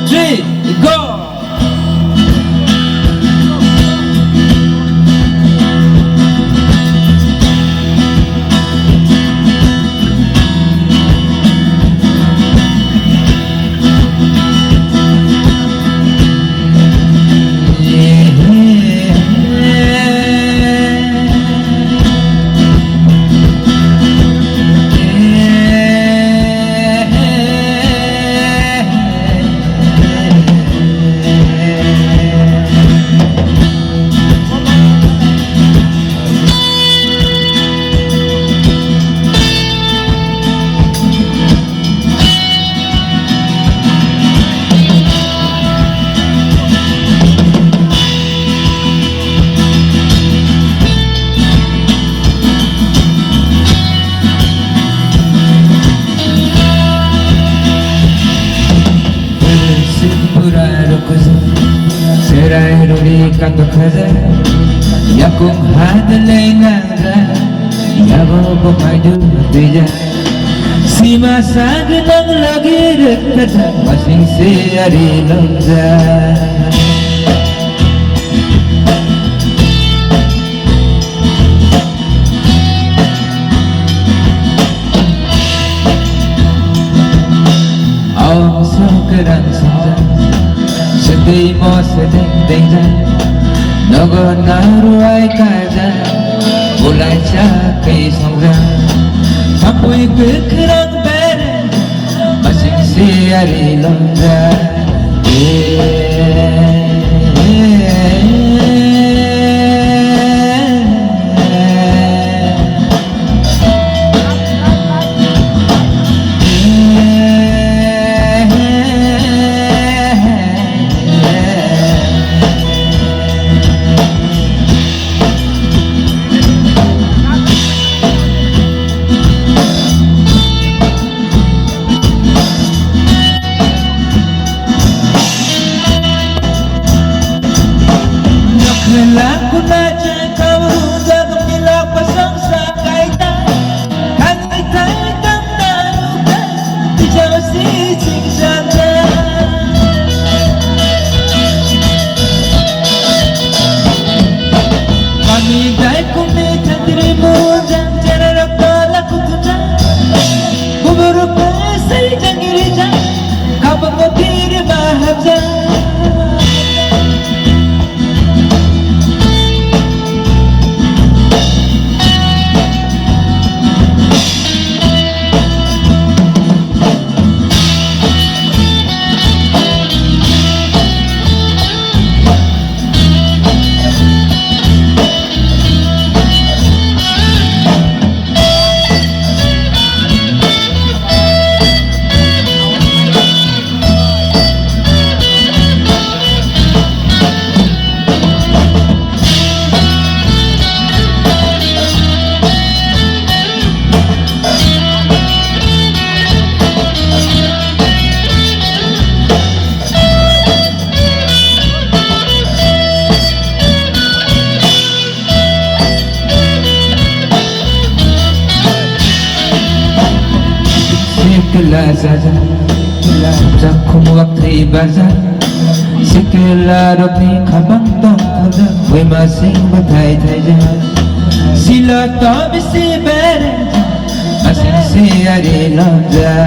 three, go! Serai ruri kanto kaza Yakung hadalay nangza Yabo bumay dumatija Sima saglang lagi rekata Masing siyari langza Om sokeran sangza Sedih mo sedih dengja Nogo naruai kaza Mulai cakai sangza Ampui kekerang bere Masing siari longza Laku naja kau rudak bila pasang sakaita Kagita ikam naruka Dijauh si cikjata Kami dai kumita dirimu dan cara pala kutuja Kuburu pasai jangirija Kau mengkiri mahabja Sikla saja, jakku waktu bazar. Sikla robi kabang dong kada, we masing batai taja. Sila tabi si bere, masing si ari lonja.